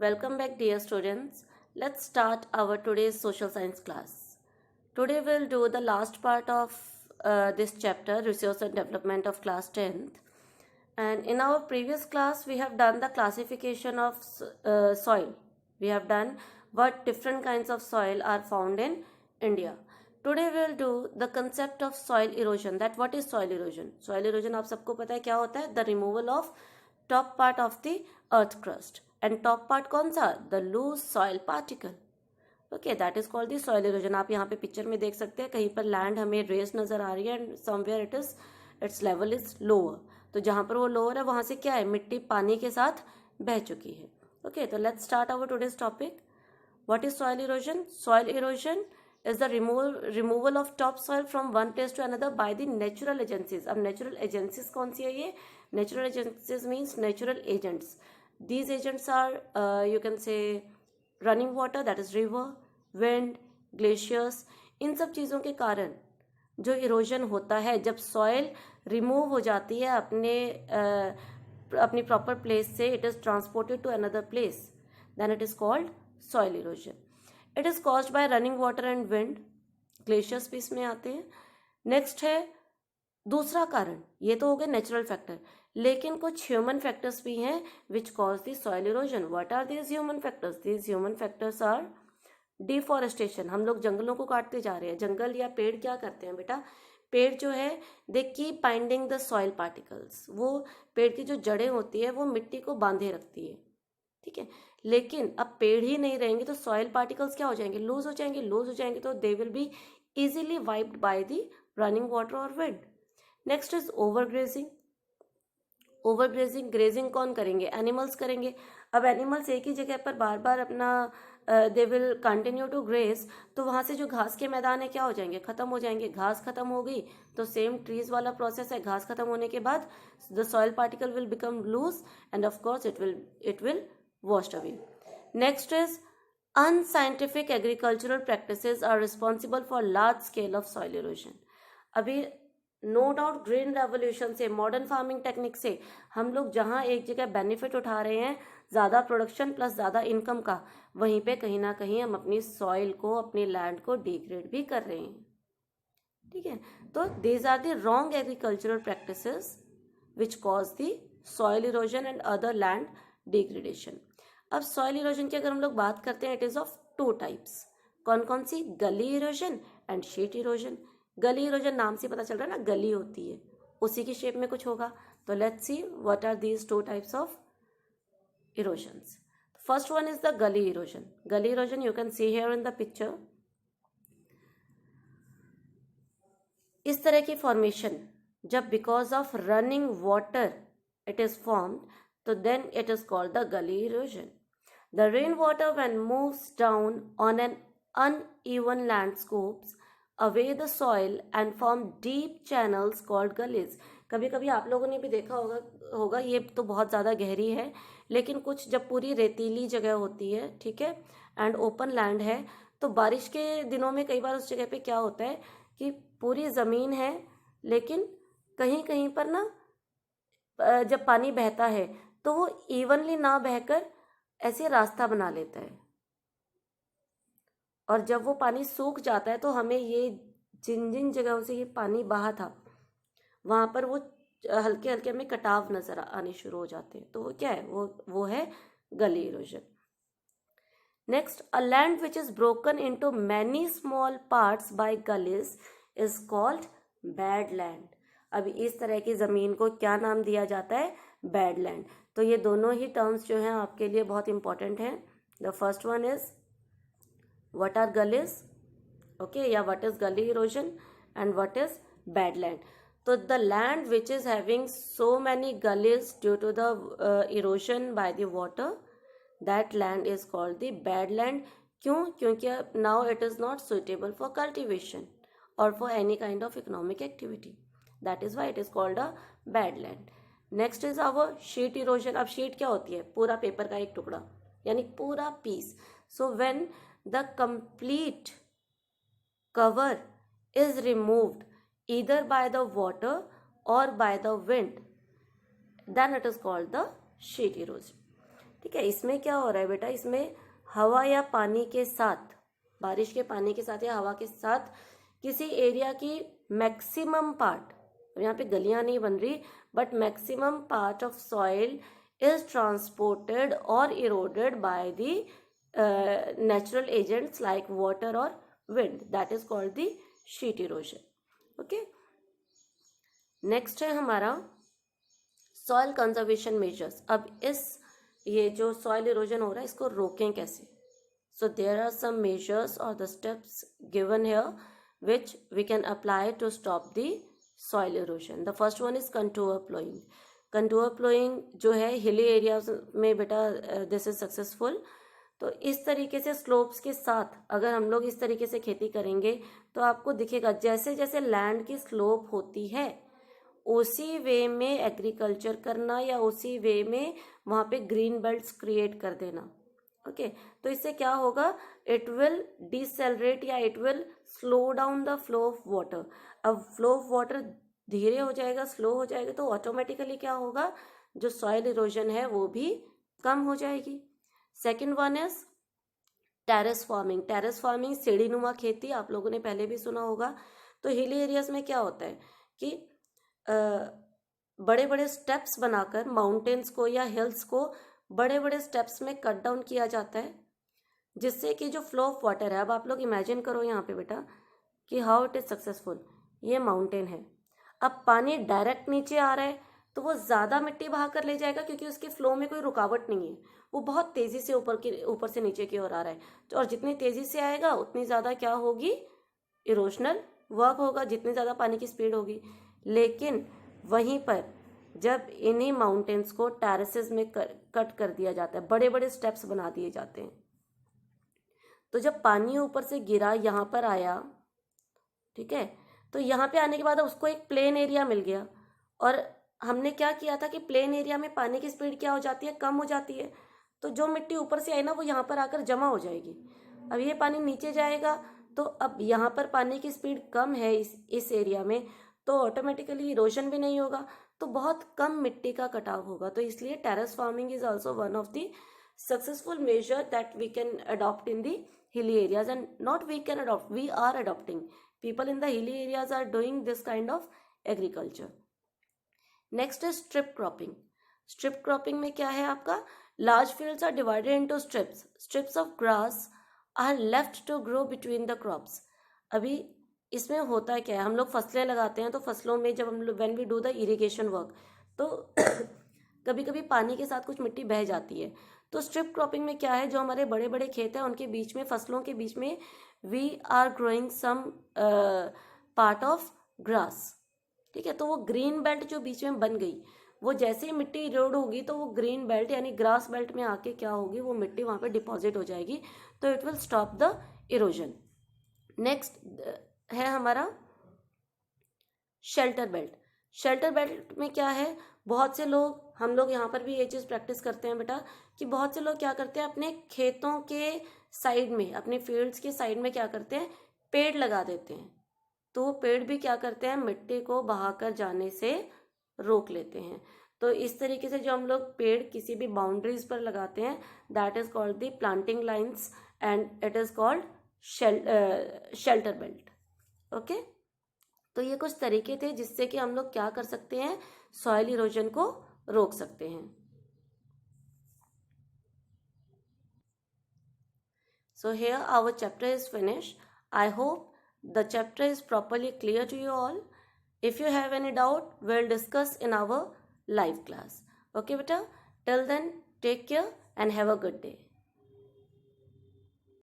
Welcome back, dear students. Let's start our today's social science class. Today we'll do the last part of this chapter, Resource and Development of class 10th. And in our previous class, we have done the classification of soil. We have done what different kinds of soil are found in India. Today we'll do the concept of soil erosion. That what is soil erosion? Soil erosion आप सबको पता है क्या होता है? The removal of top part of the earth crust. And top part कौन सा? The loose soil particle. Okay, that is called the soil erosion. आप यहाँ पे पिक्चर में देख सकते हैं, कहीं पर लैंड हमें रेस नजर आ रही है and somewhere it's level is lower. तो जहाँ पर वो लोअर है वहां से क्या है, मिट्टी पानी के साथ बह चुकी है. ओके, तो let's start our today's topic. What is soil erosion? Soil erosion is the removal of top soil from one place to another by the natural agencies. अब नेचुरल एजेंसीज कौन सी है? ये natural agencies means natural agents. These agents are, you can say, running water, that is river, wind, glaciers. इन सब चीज़ों के कारण जो इरोजन होता है, जब सॉइल रिमूव हो जाती है अपनी प्रॉपर प्लेस से, it is transported to another place, then it is called soil erosion. It is caused by running water and wind. Glaciers भी इसमें आते हैं. नेक्स्ट है दूसरा कारण. ये तो हो गए नेचुरल फैक्टर, लेकिन कुछ ह्यूमन फैक्टर्स भी हैं which cause the soil erosion. What are these human factors? These human factors are deforestation. हम लोग जंगलों को काटते जा रहे हैं. जंगल या पेड़ क्या करते हैं बेटा? पेड़ जो है they keep binding the soil particles. वो पेड़ की जो जड़ें होती है वो मिट्टी को बांधे रखती है, ठीक है. लेकिन अब पेड़ ही नहीं रहेंगे तो सॉइल पार्टिकल्स क्या हो जाएंगे? लूज हो जाएंगे. लूज हो जाएंगे तो they will be easily wiped by the running water और wind. Next is overgrazing. Overgrazing, grazing कौन करेंगे? एनिमल्स करेंगे. अब एनिमल्स एक ही जगह पर बार बार अपना they will continue to graze, तो वहां से जो घास के मैदान है क्या हो जाएंगे? खत्म हो जाएंगे. घास खत्म हो गई तो सेम ट्रीज वाला प्रोसेस है. घास खत्म होने के बाद the soil particle will become loose and of course it will wash away. Next is unscientific agricultural practices are responsible for large scale of soil erosion. अभी नो डाउट ग्रीन रेवोल्यूशन से, modern farming technique से हम लोग जहाँ एक जगह benefit उठा रहे हैं ज़्यादा प्रोडक्शन प्लस ज़्यादा इनकम का, वहीं पे कहीं ना कहीं हम अपनी सॉइल को, अपनी लैंड को डिग्रेड भी कर रहे हैं, ठीक है. तो these are the wrong agricultural practices which cause the soil erosion and other land degradation. अब सॉइल इरोजन की अगर हम लोग बात करते हैं, it is of two types. कौन कौन सी? Gully erosion and sheet erosion. Gully erosion नाम से पता चल रहा है ना, गली होती है, उसी की शेप में कुछ होगा. तो let's see what are these two types of erosions. First one is the gully erosion. Gully erosion you can see here in the picture. इस तरह की फॉर्मेशन जब because of running water it is formed, तो then it is called the gully erosion. The rain water when moves down on an uneven landscapes away the soil and form deep channels called gullies. कभी कभी आप लोगों ने भी देखा होगा ये तो बहुत ज़्यादा गहरी है, लेकिन कुछ जब पूरी रेतीली जगह होती है, ठीक है, एंड ओपन लैंड है, तो बारिश के दिनों में कई बार उस जगह पे क्या होता है कि पूरी ज़मीन है, लेकिन कहीं कहीं पर ना जब पानी बहता है तो वो इवनली ना बहकर ऐसे रास्ता बना लेता है, और जब वो पानी सूख जाता है तो हमें ये जिन जिन जगहों से ये पानी बहा था वहाँ पर वो हल्के हल्के हमें कटाव नजर आने शुरू हो जाते हैं. तो वो क्या है? वो है gully erosion. Next, a land which is broken into many small parts by gullies is called bad land. अब इस तरह की जमीन को क्या नाम दिया जाता है? Bad land. तो ये दोनों ही टर्म्स जो हैं आपके लिए बहुत इंपॉर्टेंट हैं. The first one is what are gullies, okay, yeah, what is gully erosion and what is bad land. So the land which is having so many gullies due to the erosion by the water, that land is called the bad land. क्यों? क्योंकि now it is not suitable for cultivation or for any kind of economic activity. That is why it is called a bad land. Next is our sheet erosion. अब sheet क्या होती है? पूरा paper का एक टुकड़ा, यानी पूरा piece. So when the complete cover is removed either by the water or by the wind, then it is called the sheet erosion. ठीक है, इसमें क्या हो रहा है बेटा, इसमें हवा या पानी के साथ, बारिश के पानी के साथ या हवा के साथ किसी एरिया की मैक्सिमम पार्ट, यहाँ पे गलियां नहीं बन रही, but maximum part of soil is transported और eroded by the natural agents like water और wind, that is called the sheet erosion. Okay, next है हमारा सॉइल कंजर्वेशन मेजर्स। अब ये जो सॉइल इरोजन हो रहा है इसको रोकें कैसे? So there are some measures or the steps given here which we can apply to stop the soil erosion. The first one is contour plowing. Contour plowing जो है hilly areas में बेटा this is successful. तो इस तरीके से slopes के साथ अगर हम लोग इस तरीके से खेती करेंगे तो आपको दिखेगा जैसे जैसे लैंड की स्लोप होती है उसी वे में एग्रीकल्चर करना या उसी वे में वहाँ पे ग्रीन बेल्ट्स क्रिएट कर देना। ओके, तो इससे क्या होगा, इट विल डिसेलरेट या it will slow down the flow of water. अब फ्लो ऑफ वाटर धीरे हो जाएगा, स्लो हो जाएगा, तो ऑटोमेटिकली क्या होगा, जो सॉइल इरोजन है वो भी कम हो जाएगी। Second one is terrace farming. Terrace farming सीढ़ी नुमा खेती, आप लोगों ने पहले भी सुना होगा। तो हिली एरियाज में क्या होता है कि बड़े बड़े स्टेप्स बनाकर माउंटेन्स को या हिल्स को बड़े बड़े स्टेप्स में कट डाउन किया जाता है, जिससे कि जो फ्लो ऑफ वाटर है, अब आप लोग इमेजिन करो यहाँ पे बेटा कि हाउ इट इज सक्सेसफुल। ये माउंटेन है, अब पानी डायरेक्ट नीचे आ रहा है तो वो ज़्यादा मिट्टी बहा कर ले जाएगा क्योंकि उसके फ्लो में कोई रुकावट नहीं है, वो बहुत तेज़ी से ऊपर से नीचे की ओर आ रहा है। तो और जितनी तेज़ी से आएगा उतनी ज़्यादा क्या होगी, इरोशनल वर्क होगा, जितनी ज़्यादा पानी की स्पीड होगी। लेकिन वहीं पर जब इन्हीं माउंटेन्स को टेरेसेस में कट कर दिया जाता है, बड़े बड़े स्टेप्स बना दिए जाते हैं, तो जब पानी ऊपर से गिरा यहाँ पर आया, ठीक है, तो यहाँ पे आने के बाद उसको एक प्लेन एरिया मिल गया। और हमने क्या किया था कि प्लेन एरिया में पानी की स्पीड क्या हो जाती है, कम हो जाती है। तो जो मिट्टी ऊपर से आई ना वो यहाँ पर आकर जमा हो जाएगी। अब ये पानी नीचे जाएगा तो अब यहाँ पर पानी की स्पीड कम है इस एरिया में, तो ऑटोमेटिकली इरोजन भी नहीं होगा, तो बहुत कम मिट्टी का कटाव होगा। तो इसलिए terrace farming is also one of the successful measure that we can adopt in the hilly areas, and not we can adopt, we are adopting. People in the hilly areas are doing this kind of agriculture. Next is strip cropping. Strip cropping में क्या है आपका, large fields are divided into strips. Strips of grass are left to grow between the crops. अभी इसमें होता क्या है, हम लोग फसलें लगाते हैं तो फसलों में जब हम लोग when we do the irrigation work तो कभी कभी पानी के साथ कुछ मिट्टी बह जाती है। तो स्ट्रिप क्रॉपिंग में क्या है, जो हमारे बड़े बड़े खेत हैं उनके बीच में, फसलों के बीच में we are growing some part of grass, ठीक है। तो वो ग्रीन बेल्ट जो बीच में बन गई, वो जैसे ही मिट्टी इरोड होगी तो वो ग्रीन बेल्ट यानी ग्रास बेल्ट में आके क्या होगी, वो मिट्टी वहाँ पे डिपॉजिट हो जाएगी, तो it will stop the erosion. Next है हमारा शेल्टर बेल्ट। शेल्टर बेल्ट में क्या है, बहुत से लोग, हम लोग यहाँ पर भी ये चीज़ प्रैक्टिस करते हैं बेटा कि बहुत से लोग क्या करते हैं, अपने खेतों के साइड में, अपने फील्ड्स के साइड में क्या करते हैं, पेड़ लगा देते हैं। तो वो पेड़ भी क्या करते हैं, मिट्टी को बहाकर जाने से रोक लेते हैं। तो इस तरीके से जो हम लोग पेड़ किसी भी बाउंड्रीज पर लगाते हैं, that is called the planting lines and it is called shelter belt. Okay, तो ये कुछ तरीके थे जिससे कि हम लोग क्या कर सकते हैं, सॉइल इरोजन को रोक सकते हैं। So here our chapter is finished. I hope the chapter is properly clear to you all. If you have any doubt, we'll discuss in our live class. Okay beta, till then take care and have a good day.